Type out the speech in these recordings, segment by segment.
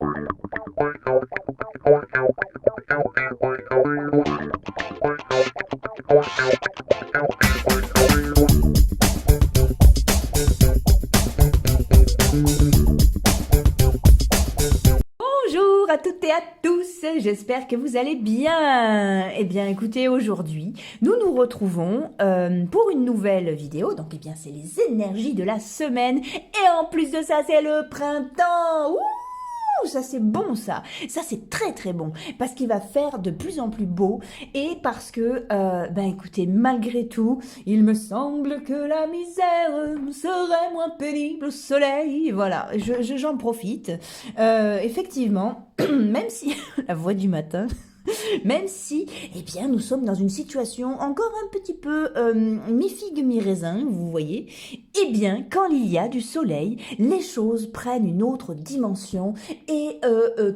Bonjour à toutes et à tous, j'espère que vous allez bien. Eh bien écoutez, aujourd'hui, nous nous retrouvons pour une nouvelle vidéo. Donc eh bien c'est les énergies de la semaine. Et en plus de ça, c'est le printemps. Ouh, ça c'est bon ça c'est très très bon parce qu'il va faire de plus en plus beau et parce que écoutez, malgré tout il me semble que la misère serait moins pénible au soleil. Voilà, j'en profite effectivement même si la voix du matin même si, eh bien, nous sommes dans une situation encore un petit peu mi-figue, mi-raisin, vous voyez. Eh bien, quand il y a du soleil, les choses prennent une autre dimension et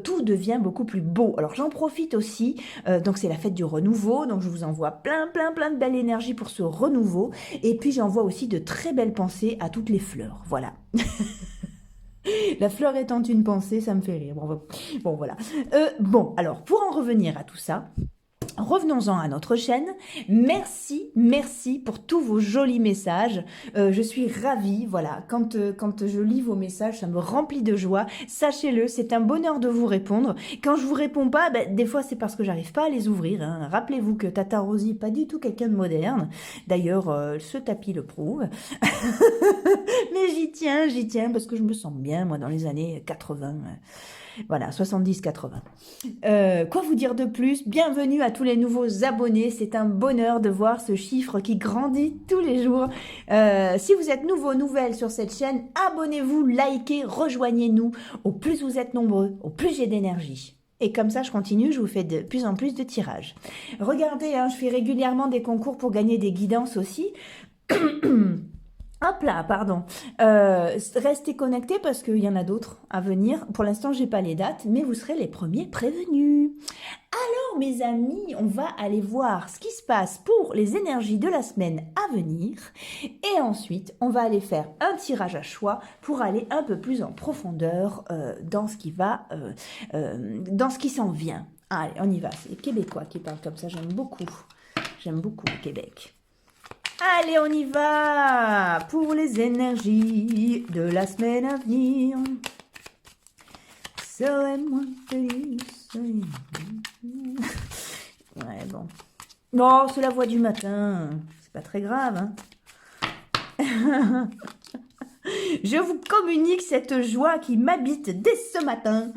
tout devient beaucoup plus beau. Alors, j'en profite aussi, donc c'est la fête du renouveau, donc je vous envoie plein de belle énergie pour ce renouveau. Et puis, j'envoie aussi de très belles pensées à toutes les fleurs, voilà. La fleur étant une pensée, ça me fait rire. Bon voilà. Bon, alors, pour en revenir à tout ça, revenons-en à notre chaîne. Merci pour tous vos jolis messages. Je suis ravie, voilà, quand je lis vos messages, ça me remplit de joie. Sachez-le, c'est un bonheur de vous répondre. Quand je vous réponds pas, des fois c'est parce que j'arrive pas à les ouvrir, hein. Rappelez-vous que Tata Rosie, pas du tout quelqu'un de moderne. D'ailleurs, ce tapis le prouve. Mais j'y tiens, parce que je me sens bien, moi, dans les années 80. Voilà, 70-80. Quoi vous dire de plus? Bienvenue à tous les nouveaux abonnés. C'est un bonheur de voir ce chiffre qui grandit tous les jours. Si vous êtes nouvelle sur cette chaîne, abonnez-vous, likez, rejoignez-nous. Au plus vous êtes nombreux, au plus j'ai d'énergie. Et comme ça, je continue, je vous fais de plus en plus de tirages. Regardez, hein, je fais régulièrement des concours pour gagner des guidances aussi. Hop là, pardon. Restez connectés parce qu'il y en a d'autres à venir. Pour l'instant, j'ai pas les dates, mais vous serez les premiers prévenus. Alors, mes amis, on va aller voir ce qui se passe pour les énergies de la semaine à venir. Et ensuite, on va aller faire un tirage à choix pour aller un peu plus en profondeur dans ce qui va, dans ce qui s'en vient. Allez, on y va. C'est les Québécois qui parlent comme ça. J'aime beaucoup. J'aime beaucoup le Québec. Allez, on y va pour les énergies de la semaine à venir. Serais-moi feliz. Ouais, bon. Non, c'est la voix du matin. C'est pas très grave, hein. Je vous communique cette joie qui m'habite dès ce matin.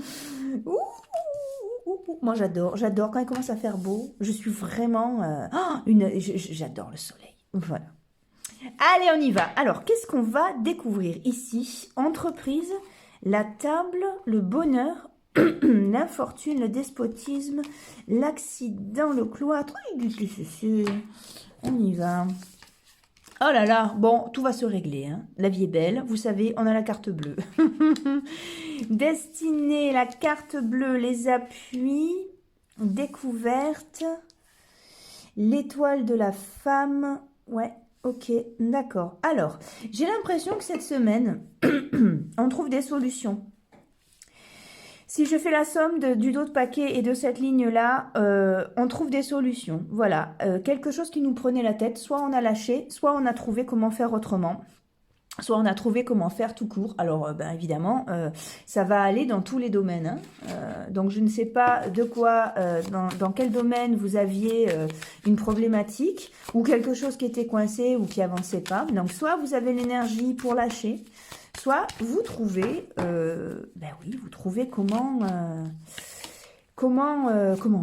Moi, j'adore. Quand il commence à faire beau, je suis vraiment... j'adore le soleil. Voilà. Allez, on y va. Alors, qu'est-ce qu'on va découvrir ici? Entreprise, la table, le bonheur, l'infortune, le despotisme, l'accident, le cloître. On y va. Oh là là, bon, tout va se régler, hein. La vie est belle, vous savez, on a la carte bleue. Destinée, la carte bleue, les appuis, découverte, l'étoile de la femme... Ouais, ok, d'accord. Alors, j'ai l'impression que cette semaine, on trouve des solutions. Si je fais la somme du dos de paquet et de cette ligne-là, on trouve des solutions. Voilà, quelque chose qui nous prenait la tête, soit on a lâché, soit on a trouvé comment faire autrement. Soit on a trouvé comment faire tout court. Alors, évidemment, ça va aller dans tous les domaines, hein. Donc, je ne sais pas de quoi, dans quel domaine vous aviez une problématique ou quelque chose qui était coincé ou qui avançait pas. Donc, soit vous avez l'énergie pour lâcher, soit vous trouvez, vous trouvez comment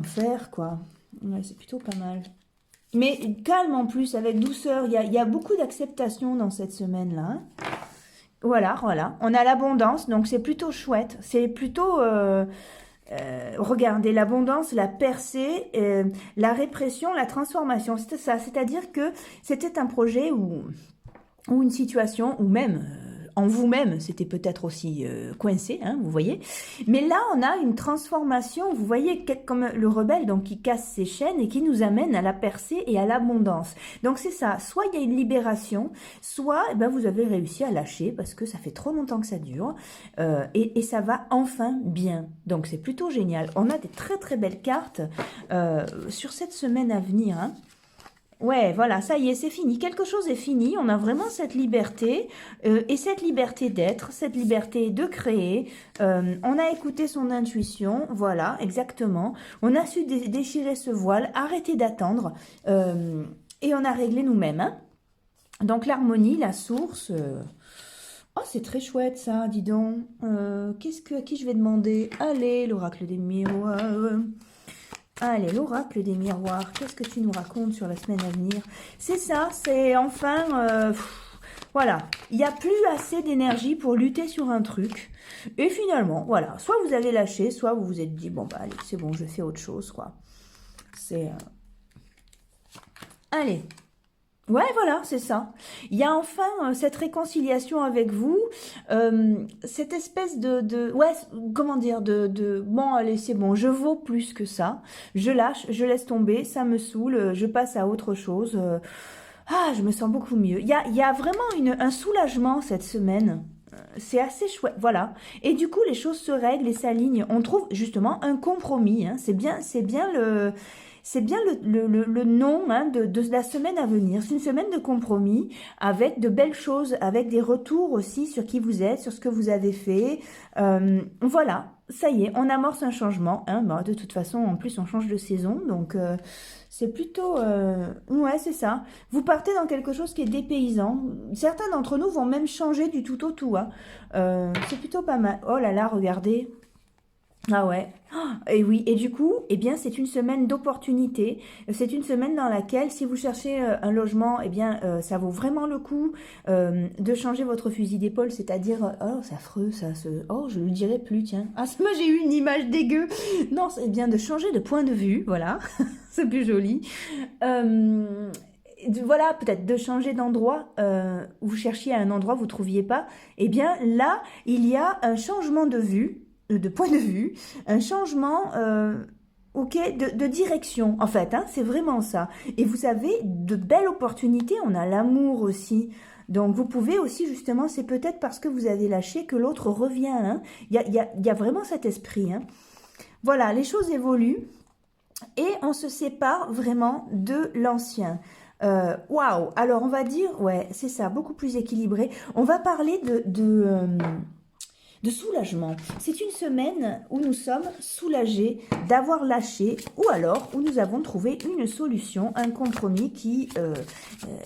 faire, quoi. Ouais, c'est plutôt pas mal. Mais calme en plus, avec douceur. Il y a beaucoup d'acceptation dans cette semaine-là, hein. Voilà. On a l'abondance, donc c'est plutôt chouette. C'est plutôt... regardez, l'abondance, la percée, la répression, la transformation. C'était ça. C'est-à-dire que c'était un projet ou une situation, ou même... en vous-même, c'était peut-être aussi coincé, hein, vous voyez. Mais là, on a une transformation, vous voyez, comme le rebelle, donc qui casse ses chaînes et qui nous amène à la percée et à l'abondance. Donc c'est ça, soit il y a une libération, soit eh ben, vous avez réussi à lâcher parce que ça fait trop longtemps que ça dure et ça va enfin bien. Donc c'est plutôt génial. On a des très très belles cartes sur cette semaine à venir, hein. Ouais, voilà, ça y est, c'est fini. Quelque chose est fini. On a vraiment cette liberté et cette liberté d'être, cette liberté de créer. On a écouté son intuition, voilà, exactement. On a su déchirer ce voile, arrêter d'attendre et on a réglé nous-mêmes, hein. Donc l'harmonie, la source. Oh, c'est très chouette ça, dis donc. À qui je vais demander? Allez, l'oracle des miroirs. Allez, l'oracle des miroirs, qu'est-ce que tu nous racontes sur la semaine à venir? C'est ça, c'est enfin... voilà, il n'y a plus assez d'énergie pour lutter sur un truc. Et finalement, voilà, soit vous avez lâché, soit vous vous êtes dit, bon, bah allez, c'est bon, je fais autre chose, quoi. C'est... Allez. Ouais, voilà, c'est ça. Il y a enfin cette réconciliation avec vous, cette espèce ouais, comment dire, bon, allez, c'est bon, je vaux plus que ça, je lâche, je laisse tomber, ça me saoule, je passe à autre chose, je me sens beaucoup mieux. Il y a vraiment un soulagement cette semaine. C'est assez chouette, voilà. Et du coup, les choses se règlent et s'alignent. On trouve justement un compromis, hein. C'est bien le nom, hein, de la semaine à venir. C'est une semaine de compromis avec de belles choses, avec des retours aussi sur qui vous êtes, sur ce que vous avez fait. Voilà, ça y est, on amorce un changement, hein. Bon, de toute façon, en plus, on change de saison, donc c'est plutôt... ouais, c'est ça. Vous partez dans quelque chose qui est dépaysant. Certains d'entre nous vont même changer du tout au tout, hein. C'est plutôt pas mal. Oh là là, regardez. Ah ouais, et oui, et du coup, eh bien, c'est une semaine d'opportunité. C'est une semaine dans laquelle, si vous cherchez un logement, eh bien, ça vaut vraiment le coup de changer votre fusil d'épaule, c'est-à-dire, oh, c'est affreux, oh, je le dirai plus, tiens. Ah, moi, j'ai eu une image dégueu. Non, c'est bien de changer de point de vue, voilà, c'est plus joli. Voilà, peut-être de changer d'endroit, vous cherchiez un endroit, vous ne trouviez pas. Eh bien, là, il y a un changement de vue, de point de vue, un changement de direction, en fait, hein, c'est vraiment ça. Et vous avez de belles opportunités, on a l'amour aussi. Donc vous pouvez aussi, justement, c'est peut-être parce que vous avez lâché que l'autre revient, hein. Il y a vraiment cet esprit, hein. Voilà, les choses évoluent et on se sépare vraiment de l'ancien. Waouh, alors on va dire, ouais, c'est ça, beaucoup plus équilibré. On va parler de soulagement. C'est une semaine où nous sommes soulagés d'avoir lâché ou alors où nous avons trouvé une solution, un compromis qui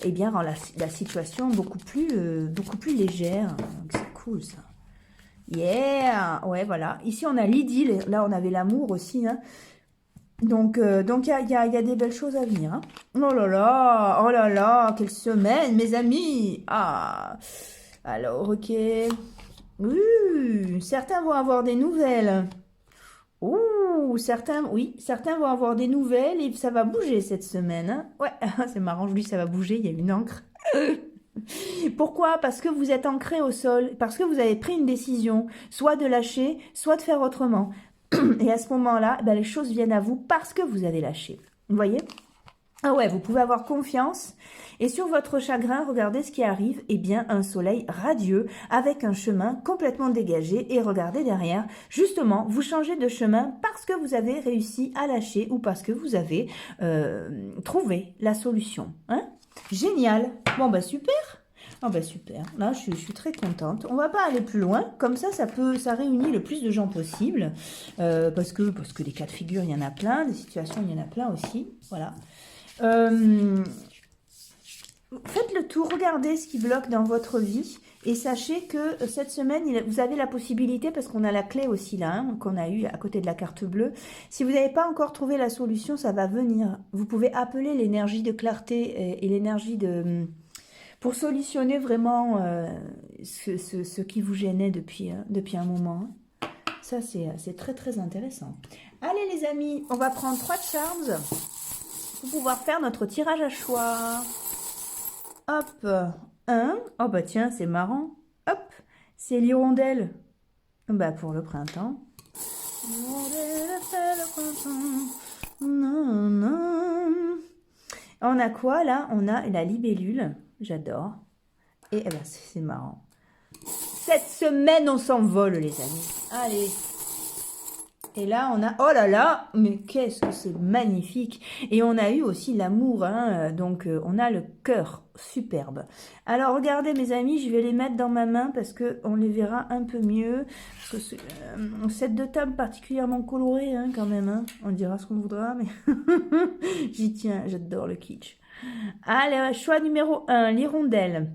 eh bien, rend la situation beaucoup plus légère. Donc c'est cool ça. Yeah, ouais, voilà. Ici on a l'idylle, là on avait l'amour aussi, hein. Donc il y a des belles choses à venir, hein. Oh là là, quelle semaine, mes amis. Ah, alors, ok. Certains vont avoir des nouvelles. Certains vont avoir des nouvelles et ça va bouger cette semaine, hein. Ouais, c'est marrant, je dis ça va bouger, il y a une encre. Pourquoi? Parce que vous êtes ancré au sol, parce que vous avez pris une décision, soit de lâcher, soit de faire autrement. Et à ce moment-là, ben, les choses viennent à vous parce que vous avez lâché. Vous voyez? Ah ouais, vous pouvez avoir confiance. Et sur votre chagrin, regardez ce qui arrive. Eh bien, un soleil radieux avec un chemin complètement dégagé. Et regardez derrière, justement, vous changez de chemin parce que vous avez réussi à lâcher ou parce que vous avez trouvé la solution. Hein? Génial. Bon, bah super. Ah bah super, là je suis très contente. On va pas aller plus loin, comme ça réunit le plus de gens possible, parce que des cas de figure il y en a plein, des situations il y en a plein aussi, voilà. Faites le tour, regardez ce qui bloque dans votre vie et sachez que cette semaine, vous avez la possibilité, parce qu'on a la clé aussi là, hein, qu'on a eu à côté de la carte bleue. Si vous n'avez pas encore trouvé la solution, ça va venir. Vous pouvez appeler l'énergie de clarté et l'énergie de... pour solutionner vraiment ce qui vous gênait depuis un moment. Ça, c'est très très intéressant. Allez les amis, on va prendre 3 charms pour pouvoir faire notre tirage à choix. Hop, 1. Oh bah tiens, c'est marrant. Hop, C'est l'hirondelle. Bah, pour le printemps. L'hirondelle fait le printemps. Non, non. On a quoi là? On a la libellule. J'adore. Et eh ben, c'est marrant. Cette semaine, on s'envole, les amis. Allez. Et là, on a... Oh là là, mais qu'est-ce que c'est magnifique. Et on a eu aussi l'amour, hein, donc on a le cœur, superbe. Alors, regardez mes amis, je vais les mettre dans ma main parce qu'on les verra un peu mieux. Parce que un set de table particulièrement coloré, hein, quand même. Hein. On dira ce qu'on voudra, mais j'y tiens, j'adore le kitsch. Allez, choix numéro 1, l'hirondelle.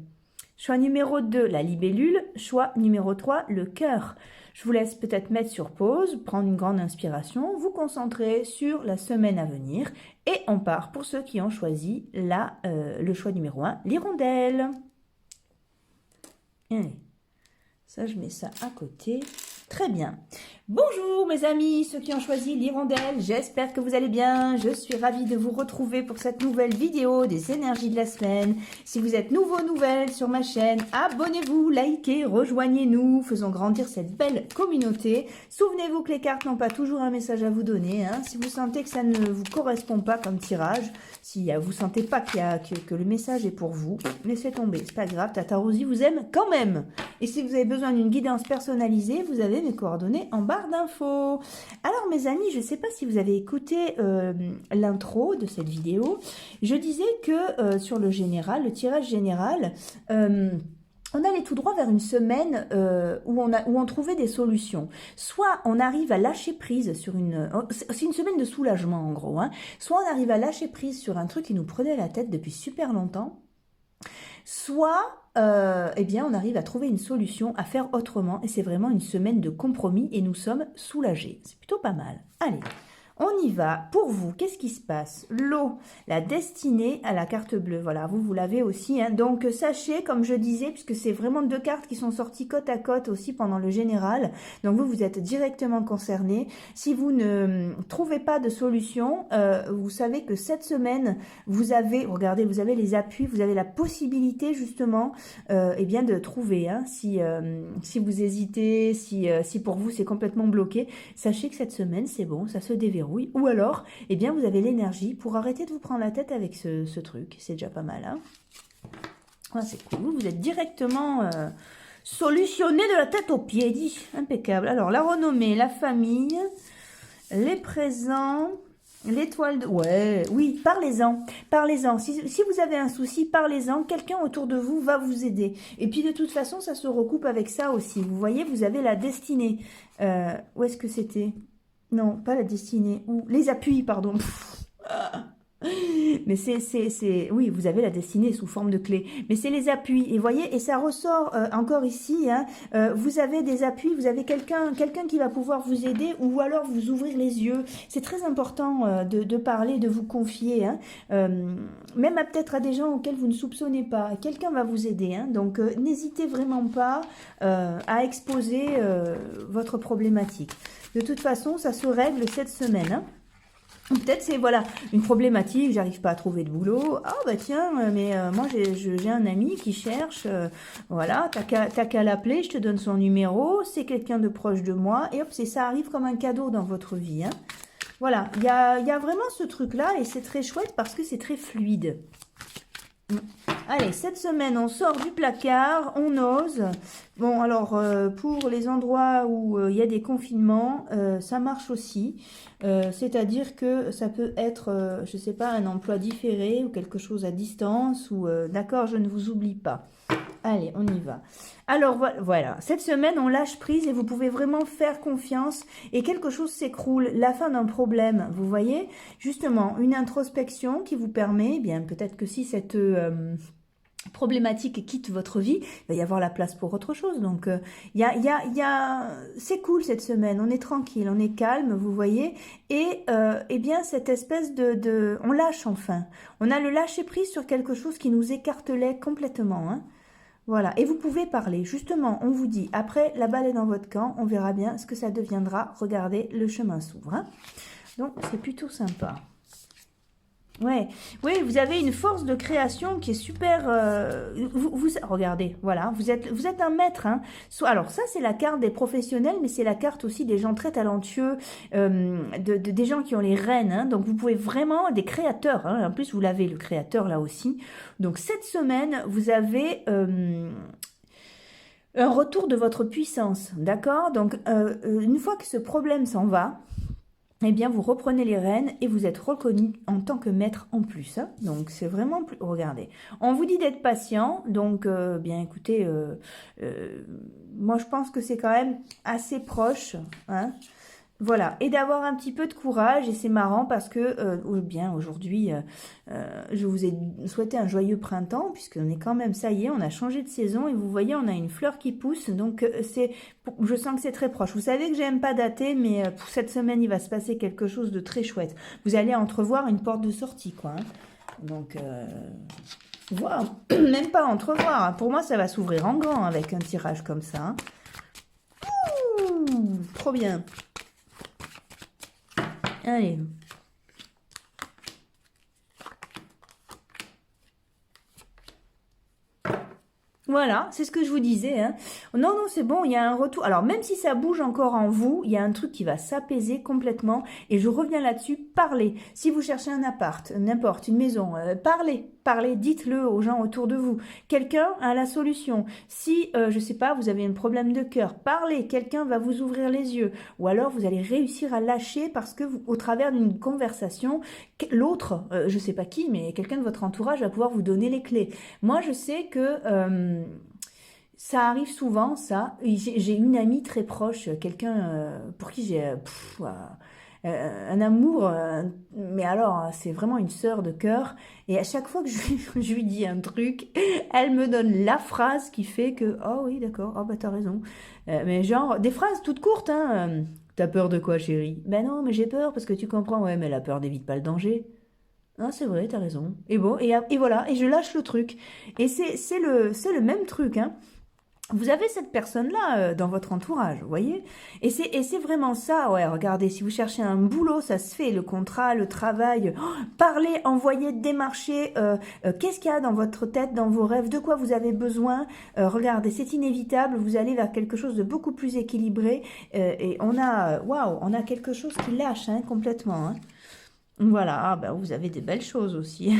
Choix numéro 2, la libellule. Choix numéro 3, le cœur. Je vous laisse peut-être mettre sur pause, prendre une grande inspiration, vous concentrer sur la semaine à venir. Et on part pour ceux qui ont choisi le choix numéro 1, l'hirondelle. Allez, ça je mets ça à côté. Très bien. Bonjour mes amis, ceux qui ont choisi l'hirondelle, j'espère que vous allez bien. Je suis ravie de vous retrouver pour cette nouvelle vidéo des énergies de la semaine. Si vous êtes nouveau, nouvelle sur ma chaîne, abonnez-vous, likez, rejoignez-nous, faisons grandir cette belle communauté. Souvenez-vous que les cartes n'ont pas toujours un message à vous donner. Hein. Si vous sentez que ça ne vous correspond pas comme tirage, si vous sentez pas que le message est pour vous, laissez tomber, c'est pas grave, Tata Rosie vous aime quand même. Et si vous avez besoin d'une guidance personnalisée, vous avez mes coordonnées en barre d'infos. Alors mes amis, je ne sais pas si vous avez écouté l'intro de cette vidéo. Je disais que sur le général, le tirage général, on allait tout droit vers une semaine où on trouvait des solutions. Soit on arrive à lâcher prise sur c'est une semaine de soulagement en gros. Hein. Soit on arrive à lâcher prise sur un truc qui nous prenait la tête depuis super longtemps. Soit, eh bien, on arrive à trouver une solution, à faire autrement. Et c'est vraiment une semaine de compromis et nous sommes soulagés. C'est plutôt pas mal. Allez, on y va. Pour vous, qu'est-ce qui se passe? L'eau, la destinée à la carte bleue. Voilà, vous l'avez aussi. Hein. Donc, sachez, comme je disais, puisque c'est vraiment deux cartes qui sont sorties côte à côte aussi pendant le général. Donc, vous êtes directement concernés. Si vous ne trouvez pas de solution, vous savez que cette semaine, regardez, vous avez les appuis, vous avez la possibilité justement eh bien, de trouver. Hein, si vous hésitez, si pour vous c'est complètement bloqué, sachez que cette semaine, c'est bon, ça se déverrouille. Ou alors, eh bien, vous avez l'énergie pour arrêter de vous prendre la tête avec ce truc. C'est déjà pas mal. Hein. Ah, c'est cool. Vous êtes directement solutionné de la tête aux pieds. Dit. Impeccable. Alors, la renommée, la famille, les présents, l'étoile de... Ouais, oui, parlez-en. Parlez-en. Si vous avez un souci, parlez-en. Quelqu'un autour de vous va vous aider. Et puis, de toute façon, ça se recoupe avec ça aussi. Vous voyez, vous avez la destinée. Où est-ce que c'était ? Non, pas la destinée. Ou les appuis, pardon. Mais oui, vous avez la destinée sous forme de clé. Mais c'est les appuis. Et voyez, et ça ressort encore ici. Hein, vous avez des appuis, vous avez quelqu'un qui va pouvoir vous aider ou alors vous ouvrir les yeux. C'est très important de parler, de vous confier. Hein, même peut-être à des gens auxquels vous ne soupçonnez pas. Quelqu'un va vous aider. Hein, donc, n'hésitez vraiment pas à exposer votre problématique. De toute façon, ça se règle cette semaine. Hein. Peut-être c'est voilà une problématique, j'arrive pas à trouver de boulot. Ah bah tiens, mais moi j'ai un ami qui cherche, voilà, t'as qu'à l'appeler, je te donne son numéro, c'est quelqu'un de proche de moi, et hop, ça arrive comme un cadeau dans votre vie. Hein. Voilà, il y a vraiment ce truc-là, et c'est très chouette parce que c'est très fluide. Allez, cette semaine, on sort du placard, on ose. Bon, alors, pour les endroits où il y a des confinements, ça marche aussi. C'est-à-dire que ça peut être, je ne sais pas, un emploi différé ou quelque chose à distance ou, d'accord, je ne vous oublie pas. Allez, on y va. Alors, voilà. Cette semaine, on lâche prise et vous pouvez vraiment faire confiance et quelque chose s'écroule. La fin d'un problème, vous voyez? Justement, une introspection qui vous permet, eh bien, peut-être que si cette problématique quitte votre vie, il va y avoir la place pour autre chose. Donc, c'est cool cette semaine. On est tranquille, on est calme, vous voyez. Et, eh bien, cette espèce on lâche enfin. On a le lâcher prise sur quelque chose qui nous écartelait complètement, hein. Voilà, et vous pouvez parler, justement, on vous dit, après, la balle est dans votre camp, on verra bien ce que ça deviendra, regardez, le chemin s'ouvre. Hein. Donc, c'est plutôt sympa. Ouais, oui, vous avez une force de création qui est super. Regardez, voilà, vous êtes un maître. Hein. Alors ça, c'est la carte des professionnels, mais c'est la carte aussi des gens très talentueux, des gens qui ont les rênes. Hein. Donc vous pouvez vraiment des créateurs. Hein. En plus, vous l'avez le créateur là aussi. Donc cette semaine, vous avez un retour de votre puissance, d'accord? Donc une fois que ce problème s'en va, eh bien, vous reprenez les rênes et vous êtes reconnu en tant que maître en plus. Hein. Donc, c'est vraiment plus... Regardez, on vous dit d'être patient. Donc, bien écoutez, moi, je pense que c'est quand même assez proche. Hein. Voilà, et d'avoir un petit peu de courage, et c'est marrant parce que, bien aujourd'hui, je vous ai souhaité un joyeux printemps, puisqu'on est quand même, ça y est, on a changé de saison, et vous voyez, on a une fleur qui pousse, donc je sens que c'est très proche. Vous savez que j'aime pas dater, mais pour cette semaine, il va se passer quelque chose de très chouette. Vous allez entrevoir une porte de sortie, quoi. Hein. Donc, voilà, même pas entrevoir, hein. Pour moi, ça va s'ouvrir en grand avec un tirage comme ça. Hein. Ouh, trop bien. Allez. Voilà, c'est ce que je vous disais. Hein. Non, non, c'est bon, il y a un retour. Alors, même si ça bouge encore en vous, il y a un truc qui va s'apaiser complètement. Et je reviens là-dessus, parlez. Si vous cherchez un appart, n'importe, une maison, parlez, dites-le aux gens autour de vous. Quelqu'un a la solution. Si, je sais pas, vous avez un problème de cœur, parlez, quelqu'un va vous ouvrir les yeux. Ou alors, vous allez réussir à lâcher parce que, au travers d'une conversation, l'autre, je sais pas qui, mais quelqu'un de votre entourage va pouvoir vous donner les clés. Moi, je sais que... ça arrive souvent, ça. J'ai une amie très proche, quelqu'un pour qui j'ai un amour, mais alors, c'est vraiment une sœur de cœur. Et à chaque fois que je lui dis un truc, elle me donne la phrase qui fait que, oh oui, d'accord, oh bah t'as raison. Mais genre, des phrases toutes courtes, hein. T'as peur de quoi, chérie? Ben non, mais j'ai peur parce que tu comprends. Ouais, mais la peur n'évite pas le danger. Ah, c'est vrai, t'as raison. Et bon, et voilà, et je lâche le truc. Et c'est le même truc, hein. Vous avez cette personne-là dans votre entourage, vous voyez? Et c'est vraiment ça, ouais, regardez, si vous cherchez un boulot, ça se fait, le contrat, le travail, parlez, envoyez, démarchez, qu'est-ce qu'il y a dans votre tête, dans vos rêves, de quoi vous avez besoin, regardez, c'est inévitable, vous allez vers quelque chose de beaucoup plus équilibré, et waouh, on a quelque chose qui lâche, hein, complètement, hein. Voilà, ah bah vous avez des belles choses aussi.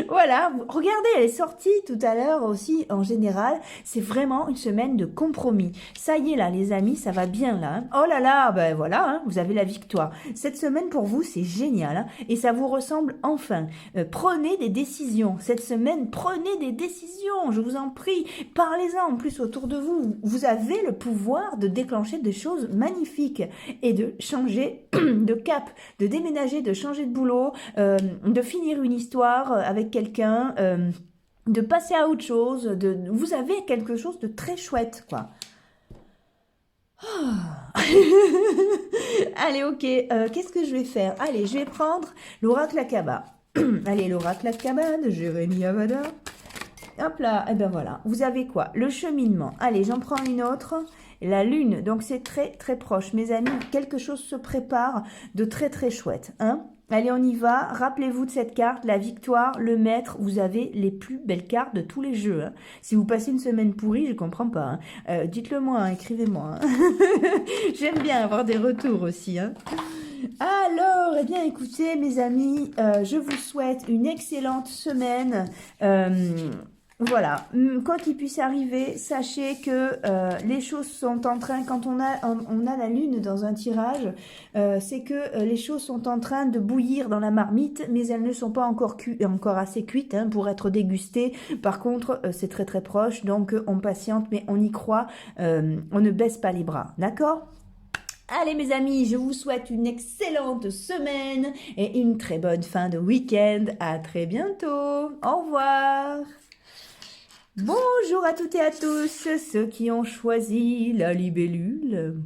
Voilà, regardez, elle est sortie tout à l'heure aussi, en général, c'est vraiment une semaine de compromis. Ça y est là, les amis, ça va bien là. Hein. Oh là là, ben voilà, hein, vous avez la victoire. Cette semaine pour vous, c'est génial, hein, et ça vous ressemble enfin. Prenez des décisions. Cette semaine, prenez des décisions, je vous en prie. Parlez-en en plus autour de vous. Vous avez le pouvoir de déclencher des choses magnifiques et de changer de cap, de déménager, de changer de boulot, de finir une histoire avec quelqu'un, de passer à autre chose, vous avez quelque chose de très chouette, quoi. Oh. Allez, ok, qu'est-ce que je vais faire? Allez, je vais prendre l'oracle Akaba. Allez, l'oracle Akaba de Jérémie Avada. Hop là, et ben voilà, vous avez quoi? Le cheminement. Allez, j'en prends une autre. La lune, donc c'est très très proche. Mes amis, quelque chose se prépare de très très chouette. Hein. Allez, on y va. Rappelez-vous de cette carte, la victoire, le maître. Vous avez les plus belles cartes de tous les jeux. Hein. Si vous passez une semaine pourrie, je comprends pas. Hein. Dites-le moi, hein, écrivez-moi. Hein. J'aime bien avoir des retours aussi. Hein. Alors, eh bien, écoutez, mes amis, je vous souhaite une excellente semaine. Voilà, quoi qu'il puisse arriver, sachez que les choses sont en train, quand on a la lune dans un tirage, c'est que les choses sont en train de bouillir dans la marmite, mais elles ne sont pas encore assez cuites hein, pour être dégustées. Par contre, c'est très très proche, donc on patiente, mais on y croit, on ne baisse pas les bras, d'accord ? Allez mes amis, je vous souhaite une excellente semaine et une très bonne fin de week-end. À très bientôt. Au revoir. Bonjour à toutes et à tous, ceux qui ont choisi la libellule.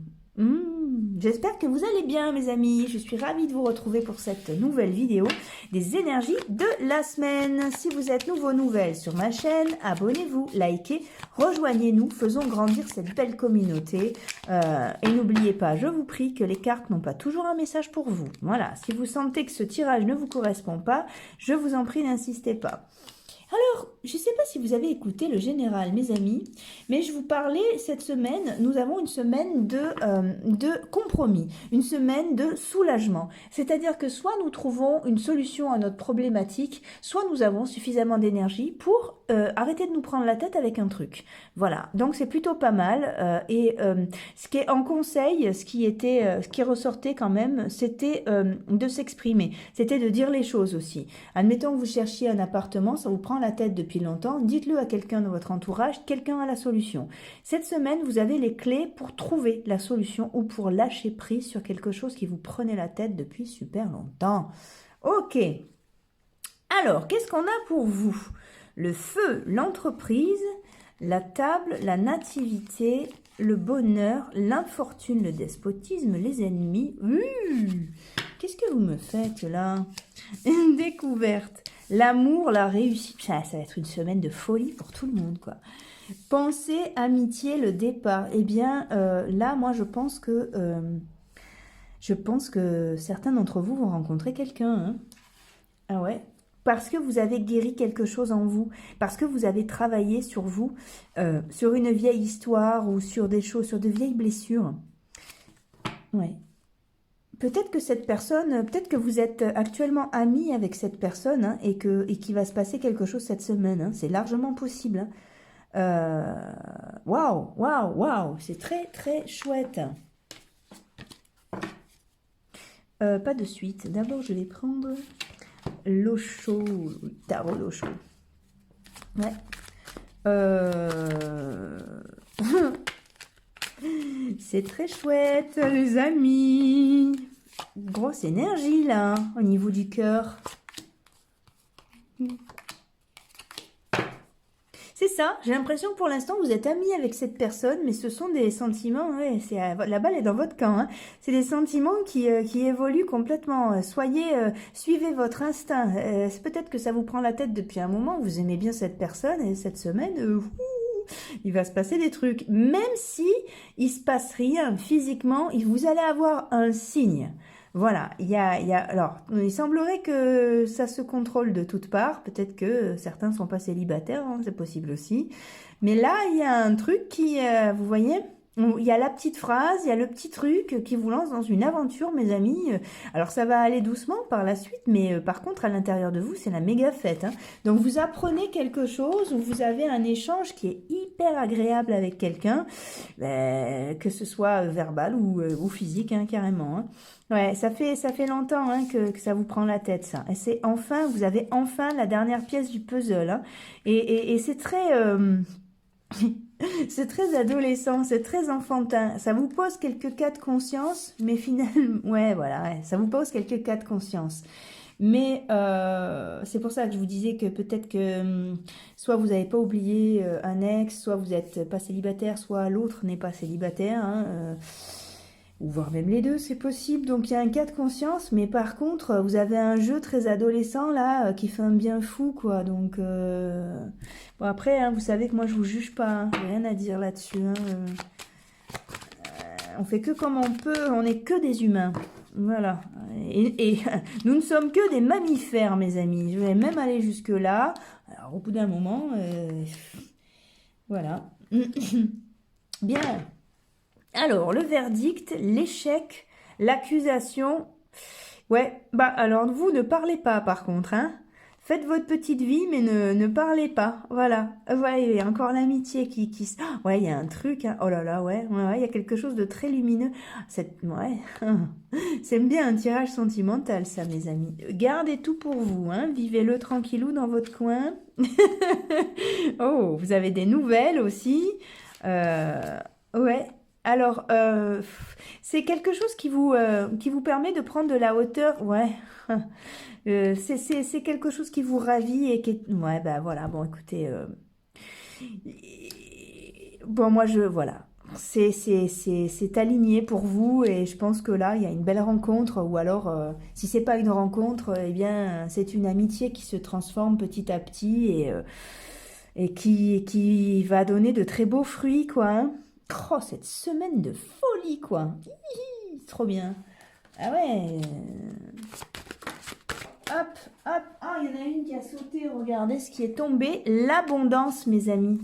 J'espère que vous allez bien mes amis, je suis ravie de vous retrouver pour cette nouvelle vidéo des énergies de la semaine. Si vous êtes nouveau nouvelle sur ma chaîne, abonnez-vous, likez, rejoignez-nous, faisons grandir cette belle communauté. Et n'oubliez pas, je vous prie, que les cartes n'ont pas toujours un message pour vous. Voilà, si vous sentez que ce tirage ne vous correspond pas, je vous en prie, n'insistez pas. Alors, je ne sais pas si vous avez écouté le général, mes amis, mais je vous parlais cette semaine, nous avons une semaine de compromis, une semaine de soulagement. C'est-à-dire que soit nous trouvons une solution à notre problématique, soit nous avons suffisamment d'énergie pour arrêter de nous prendre la tête avec un truc. Voilà, donc c'est plutôt pas mal. Ce qui est en conseil, ce qui ressortait quand même, c'était de s'exprimer, c'était de dire les choses aussi. Admettons que vous cherchiez un appartement, ça vous prend la tête depuis longtemps, dites-le à quelqu'un de votre entourage, quelqu'un a la solution. Cette semaine, vous avez les clés pour trouver la solution ou pour lâcher prise sur quelque chose qui vous prenait la tête depuis super longtemps. Ok. Alors, qu'est-ce qu'on a pour vous? Le feu, l'entreprise, la table, la nativité, le bonheur, l'infortune, le despotisme, les ennemis. Qu'est-ce que vous me faites là? Une découverte. L'amour, la réussite. Ça va être une semaine de folie pour tout le monde, quoi. Pensée, amitié, le départ. Eh bien, là, moi, je pense que certains d'entre vous vont rencontrer quelqu'un. Hein. Ah ouais. Parce que vous avez guéri quelque chose en vous. Parce que vous avez travaillé sur vous, sur une vieille histoire ou sur des choses, sur de vieilles blessures. Ouais. Peut-être que cette personne, peut-être que vous êtes actuellement amis avec cette personne hein, et qu'il va se passer quelque chose cette semaine. Hein, c'est largement possible. Waouh, waouh, waouh, c'est très, très chouette. Pas de suite. D'abord, je vais prendre l'eau chaude, tarot l'eau chaude. Ouais. C'est très chouette, les amis. Grosse énergie, là, au niveau du cœur. C'est ça, j'ai l'impression que pour l'instant, vous êtes amis avec cette personne, mais ce sont des sentiments, ouais, la balle est dans votre camp, hein. C'est des sentiments qui évoluent complètement. Suivez votre instinct. C'est peut-être que ça vous prend la tête depuis un moment, vous aimez bien cette personne, et cette semaine, il va se passer des trucs. Même si il se passe rien physiquement, vous allez avoir un signe. Voilà, alors, il semblerait que ça se contrôle de toutes parts. Peut-être que certains ne sont pas célibataires, hein, c'est possible aussi. Mais là, il y a un truc qui, vous voyez, il y a la petite phrase, il y a le petit truc qui vous lance dans une aventure, mes amis. Alors, ça va aller doucement par la suite, mais par contre, à l'intérieur de vous, c'est la méga fête. Hein. Donc, vous apprenez quelque chose ou vous avez un échange qui est hyper agréable avec quelqu'un, que ce soit verbal ou physique, hein, carrément. Hein. Ouais, ça fait longtemps hein, que ça vous prend la tête, ça. Et c'est enfin, vous avez enfin la dernière pièce du puzzle. Hein. Et c'est très... c'est très adolescent, c'est très enfantin. Ça vous pose quelques cas de conscience, mais finalement... Ouais, voilà, ouais, ça vous pose quelques cas de conscience. Mais c'est pour ça que je vous disais que peut-être que soit vous n'avez pas oublié un ex, soit vous n'êtes pas célibataire, soit l'autre n'est pas célibataire, hein, ou voire même les deux, c'est possible. Donc il y a un cas de conscience, mais par contre, vous avez un jeu très adolescent là, qui fait un bien fou, quoi. Donc, bon après, hein, vous savez que moi je vous juge pas, hein, j'ai rien à dire là-dessus. Hein, on fait que comme on peut, on n'est que des humains. Voilà. Et nous ne sommes que des mammifères, mes amis. Je vais même aller jusque-là. Alors, au bout d'un moment, voilà. Bien. Alors, le verdict, l'échec, l'accusation. Ouais, bah alors vous ne parlez pas par contre, hein. Faites votre petite vie, mais ne parlez pas. Voilà. Ouais, il y a encore l'amitié qui... Ouais, il y a un truc. Hein. Oh là là, ouais, il y a quelque chose de très lumineux. Ouais. C'est bien un tirage sentimental, ça, mes amis. Gardez tout pour vous, hein. Vivez-le tranquillou dans votre coin. Oh, vous avez des nouvelles aussi. Ouais. Alors, c'est quelque chose qui vous permet de prendre de la hauteur. Ouais. C'est quelque chose qui vous ravit et qui est... Ouais, bah voilà, bon, écoutez... Bon, moi, voilà. c'est aligné pour vous et je pense que là, il y a une belle rencontre ou alors, si c'est pas une rencontre, eh bien, c'est une amitié qui se transforme petit à petit et qui va donner de très beaux fruits, quoi. Hein. Oh, cette semaine de folie, quoi. Hihi, trop bien. Ah ouais. Hop, hop. Ah, il y en a une qui a sauté. Regardez ce qui est tombé. L'abondance, mes amis.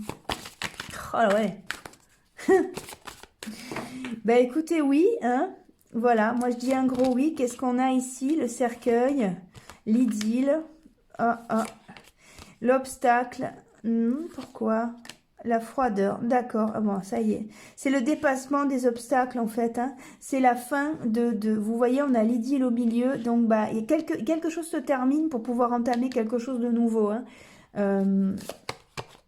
Oh ouais. Bah écoutez, oui, hein. Voilà, moi je dis un gros oui. Qu'est-ce qu'on a ici? Le cercueil, l'idylle, ah, ah. L'obstacle. Pourquoi? La froideur, d'accord. Ah bon, ça y est. C'est le dépassement des obstacles en fait. Hein. C'est la fin Vous voyez, on a l'idylle au milieu. Donc, bah, il y a quelque chose se termine pour pouvoir entamer quelque chose de nouveau. Hein.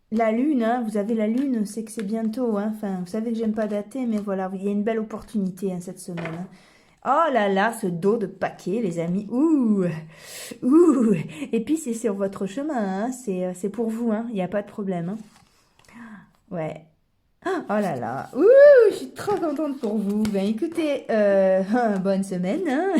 La lune, hein, vous avez la lune, c'est que c'est bientôt. Hein. Enfin, vous savez que j'aime pas dater, mais voilà, il y a une belle opportunité hein, cette semaine. Hein. Oh là là, ce dos de paquet, les amis. Ouh, ouh. Et puis c'est sur votre chemin, hein. C'est pour vous, hein. Il n'y a pas de problème. Hein. Ouais. Oh là là. Ouh, je suis trop contente pour vous. Ben écoutez, bonne semaine. Hein.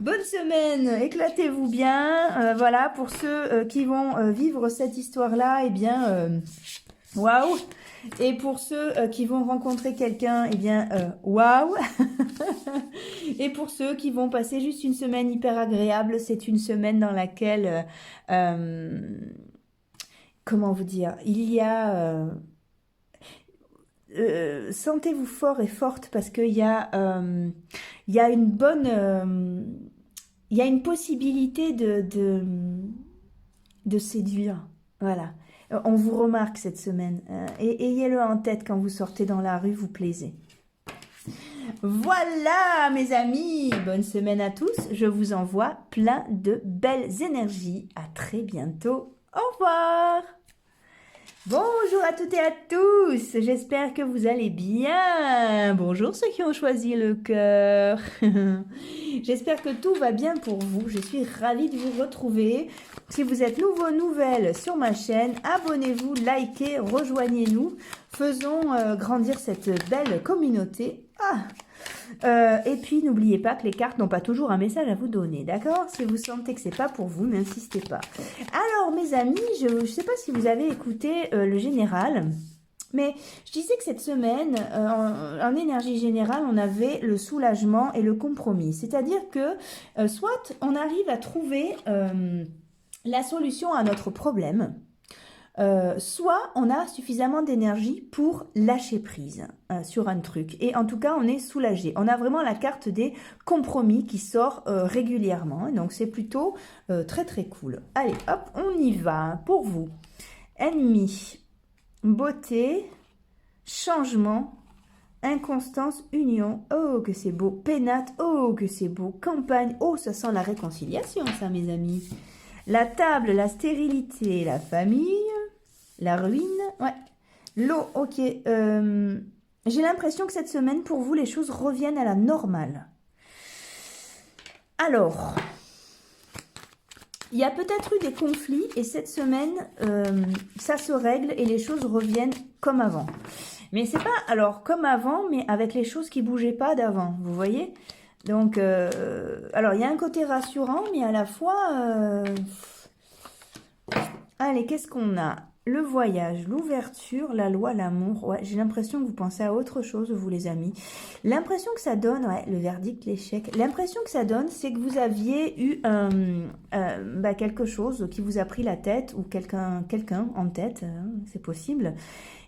Bonne semaine, éclatez-vous bien. Voilà, pour ceux qui vont vivre cette histoire-là, eh bien, waouh. Et pour ceux qui vont rencontrer quelqu'un, eh bien, waouh. Et pour ceux qui vont passer juste une semaine hyper agréable, c'est une semaine dans laquelle, comment vous dire, il y a... sentez-vous fort et forte parce qu'il il y a une bonne... il y a une possibilité de séduire. Voilà. On vous remarque cette semaine. Et ayez-le en tête quand vous sortez dans la rue, vous plaisez. Voilà mes amis, bonne semaine à tous. Je vous envoie plein de belles énergies. À très bientôt. Au revoir. Bonjour à toutes et à tous, j'espère que vous allez bien. Bonjour ceux qui ont choisi le cœur. J'espère que tout va bien pour vous, je suis ravie de vous retrouver. Si vous êtes nouvelle sur ma chaîne, abonnez-vous, likez, rejoignez-nous. Faisons grandir cette belle communauté. Et puis, n'oubliez pas que les cartes n'ont pas toujours un message à vous donner, d'accord? Si vous sentez que c'est pas pour vous, n'insistez pas. Alors, mes amis, je ne sais pas si vous avez écouté le général, mais je disais que cette semaine, en énergie générale, on avait le soulagement et le compromis. C'est-à-dire que soit on arrive à trouver la solution à notre problème, soit on a suffisamment d'énergie pour lâcher prise sur un truc. Et en tout cas, on est soulagé. On a vraiment la carte des compromis qui sort régulièrement. Donc, c'est plutôt très, très cool. Allez, hop, on y va pour vous. Ennemi, beauté, changement, inconstance, union. Oh, que c'est beau. Pénate. Oh, que c'est beau. Campagne. Oh, ça sent la réconciliation, ça, mes amis. La table, la stérilité, la famille, la ruine, ouais. L'eau, ok. J'ai l'impression que cette semaine, pour vous, les choses reviennent à la normale. Alors, il y a peut-être eu des conflits et cette semaine, ça se règle et les choses reviennent comme avant. Mais c'est pas, alors, comme avant, mais avec les choses qui bougeaient pas d'avant, vous voyez ? Donc, alors, il y a un côté rassurant, mais à la fois... Allez, qu'est-ce qu'on a? Le voyage, l'ouverture, la loi, l'amour. Ouais, j'ai l'impression que vous pensez à autre chose, vous les amis. L'impression que ça donne, ouais, le verdict, l'échec. L'impression que ça donne, c'est que vous aviez eu quelque chose qui vous a pris la tête ou quelqu'un en tête, c'est possible.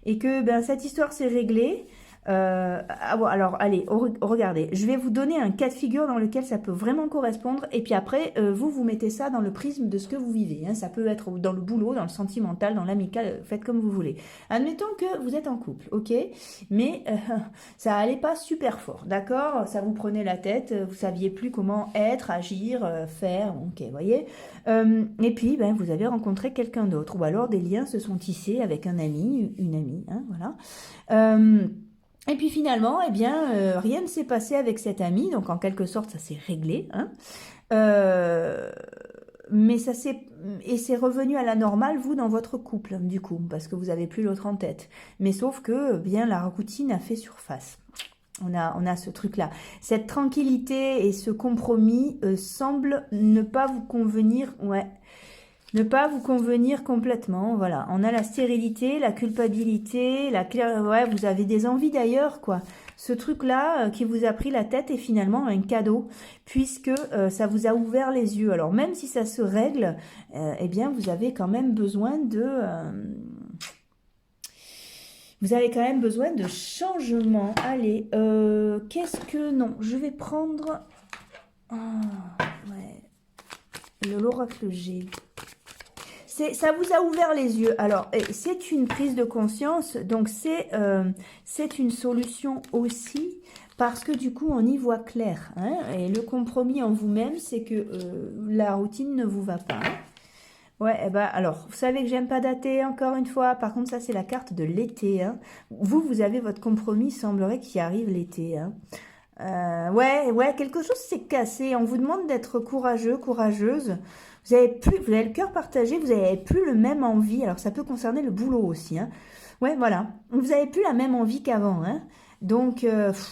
Et que cette histoire s'est réglée. Alors, allez, regardez, je vais vous donner un cas de figure dans lequel ça peut vraiment correspondre et puis après, vous mettez ça dans le prisme de ce que vous vivez. Hein. Ça peut être dans le boulot, dans le sentimental, dans l'amical, faites comme vous voulez. Admettons que vous êtes en couple, ok? Mais ça allait pas super fort, d'accord? Ça vous prenait la tête, vous saviez plus comment être, agir, faire, ok, vous voyez? Et puis, vous avez rencontré quelqu'un d'autre ou alors des liens se sont tissés avec un ami, une amie, hein, voilà. Et puis finalement, rien ne s'est passé avec cet ami, donc en quelque sorte, ça s'est réglé. Hein. mais ça c'est revenu à la normale, vous, dans votre couple, du coup, parce que vous avez plus l'autre en tête. Mais sauf que, bien, la routine a fait surface. On a ce truc-là. Cette tranquillité et ce compromis semblent ne pas vous convenir, ouais, ne pas vous convenir complètement, voilà. On a la stérilité, la culpabilité, ouais, vous avez des envies d'ailleurs, quoi. Ce truc-là qui vous a pris la tête est finalement un cadeau, puisque ça vous a ouvert les yeux. Alors, même si ça se règle, eh bien, vous avez quand même besoin de... vous avez quand même besoin de changement. Allez, qu'est-ce que... Non, je vais prendre... ouais. L'oracle G. Ça vous a ouvert les yeux. Alors, c'est une prise de conscience, donc c'est une solution aussi, parce que du coup, on y voit clair. Hein, et le compromis en vous-même, c'est que la routine ne vous va pas. Hein. Ouais, eh ben, alors, vous savez que j'aime pas dater, encore une fois. Par contre, ça, c'est la carte de l'été. Hein. Vous avez votre compromis, il semblerait qu'il arrive l'été. Hein. Ouais, quelque chose s'est cassé. On vous demande d'être courageux, courageuse. Vous avez le cœur partagé, vous n'avez plus le même envie. Alors, ça peut concerner le boulot aussi. Hein. Ouais, voilà. Vous n'avez plus la même envie qu'avant. Hein. Donc,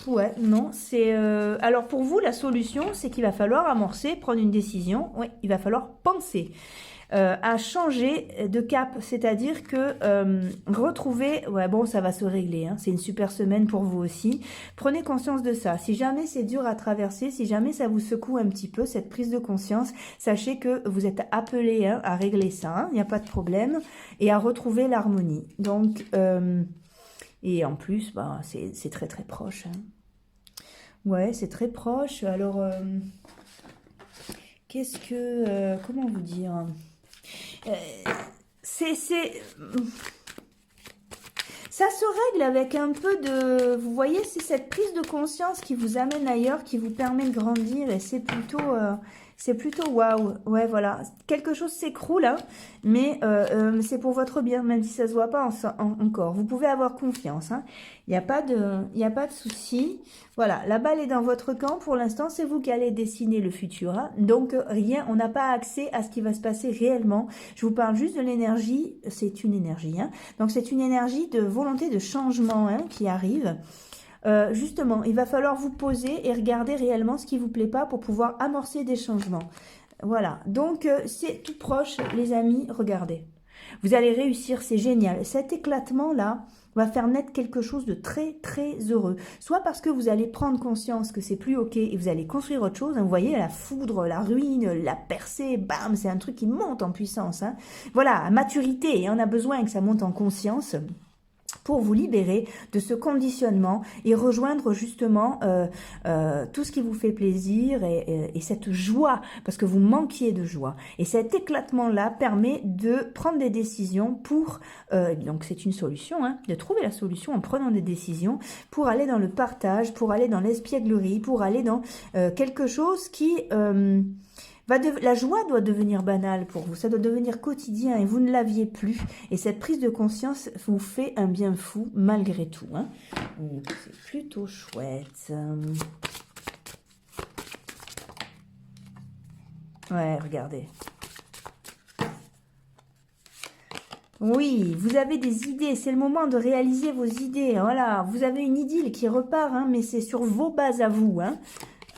ouais, non, c'est... alors, pour vous, la solution, c'est qu'il va falloir amorcer, prendre une décision. Oui, il va falloir penser à changer de cap. C'est-à-dire que retrouver... Ouais, bon, ça va se régler. Hein, c'est une super semaine pour vous aussi. Prenez conscience de ça. Si jamais c'est dur à traverser, si jamais ça vous secoue un petit peu, cette prise de conscience, sachez que vous êtes appelé hein, à régler ça. Hein, il n'y a pas de problème. Et à retrouver l'harmonie. Donc... et en plus, bah, c'est très très proche. Hein. Ouais, c'est très proche. Alors, qu'est-ce que... comment vous dire ça se règle avec un peu de... Vous voyez, c'est cette prise de conscience qui vous amène ailleurs, qui vous permet de grandir. Et c'est plutôt waouh. Ouais, voilà. Quelque chose s'écroule, hein, mais c'est pour votre bien, même si ça ne se voit pas encore. Vous pouvez avoir confiance. Hein. Il n'y a pas de souci. Voilà, la balle est dans votre camp. Pour l'instant, c'est vous qui allez dessiner le futur. Hein. Donc, rien, on n'a pas accès à ce qui va se passer réellement. Je vous parle juste de l'énergie. C'est une énergie. Hein. Donc, c'est une énergie de volonté de changement hein, qui arrive. Justement, il va falloir vous poser et regarder réellement ce qui vous plaît pas pour pouvoir amorcer des changements. Voilà, donc c'est tout proche, les amis, regardez. Vous allez réussir, c'est génial. Cet éclatement-là va faire naître quelque chose de très, très heureux. Soit parce que vous allez prendre conscience que c'est plus OK et vous allez construire autre chose. Hein, vous voyez, la foudre, la ruine, la percée, bam, c'est un truc qui monte en puissance. Hein. Voilà, à maturité, et on a besoin que ça monte en conscience pour vous libérer de ce conditionnement et rejoindre justement tout ce qui vous fait plaisir et cette joie, parce que vous manquiez de joie. Et cet éclatement-là permet de prendre des décisions pour, donc c'est une solution, hein, de trouver la solution en prenant des décisions pour aller dans le partage, pour aller dans l'espièglerie, pour aller dans quelque chose qui... la joie doit devenir banale pour vous, ça doit devenir quotidien et vous ne l'aviez plus. Et cette prise de conscience vous fait un bien fou malgré tout. Hein. C'est plutôt chouette. Ouais, regardez. Oui, vous avez des idées, c'est le moment de réaliser vos idées. Voilà, vous avez une idylle qui repart, hein, mais c'est sur vos bases à vous. Hein.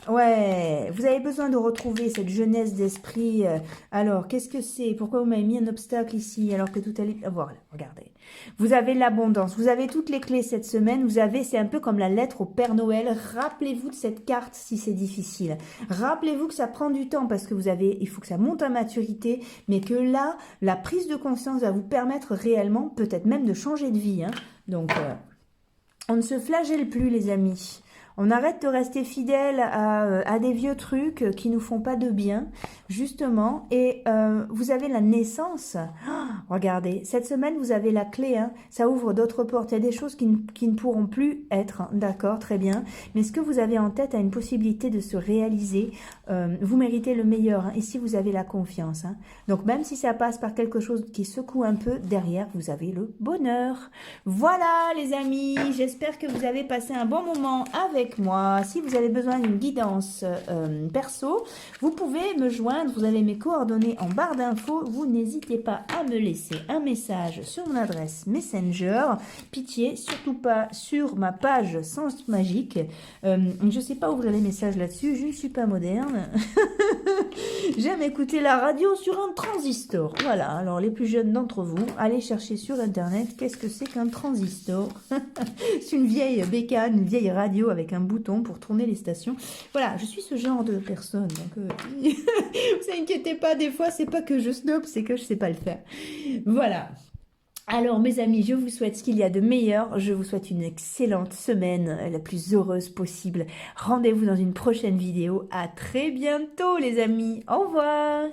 Ouais, vous avez besoin de retrouver cette jeunesse d'esprit. Alors, qu'est-ce que c'est? Pourquoi vous m'avez mis un obstacle ici alors que tout allait... Voilà, regardez. Vous avez l'abondance, vous avez toutes les clés cette semaine. C'est un peu comme la lettre au Père Noël. Rappelez-vous de cette carte si c'est difficile. Rappelez-vous que ça prend du temps parce que il faut que ça monte à maturité, mais que là, la prise de conscience va vous permettre réellement, peut-être même de changer de vie. Hein. Donc, on ne se flagelle plus, les amis. On arrête de rester fidèle à des vieux trucs qui nous font pas de bien, justement. Et vous avez la naissance. Oh, regardez, cette semaine, vous avez la clé. Hein. Ça ouvre d'autres portes. Il y a des choses qui ne pourront plus être. Hein. D'accord, très bien. Mais ce que vous avez en tête a une possibilité de se réaliser. Vous méritez le meilleur. Hein, et si vous avez la confiance. Hein. Donc, même si ça passe par quelque chose qui secoue un peu, derrière, vous avez le bonheur. Voilà, les amis. J'espère que vous avez passé un bon moment avec avec moi. Si vous avez besoin d'une guidance perso, vous pouvez me joindre. Vous avez mes coordonnées en barre d'infos. Vous n'hésitez pas à me laisser un message sur mon adresse Messenger. Pitié, surtout pas sur ma page Sens Magique. Je sais pas où vous avez les messages là-dessus. Je ne suis pas moderne. J'aime écouter la radio sur un transistor. Voilà, alors les plus jeunes d'entre vous, allez chercher sur internet qu'est-ce que c'est qu'un transistor. C'est une vieille bécane, une vieille radio avec un bouton pour tourner les stations. Voilà, je suis ce genre de personne. Donc, vous inquiétez pas, des fois, c'est pas que je snob, c'est que je sais pas le faire. Voilà. Alors mes amis, je vous souhaite ce qu'il y a de meilleur, je vous souhaite une excellente semaine, la plus heureuse possible. Rendez-vous dans une prochaine vidéo, à très bientôt les amis, au revoir.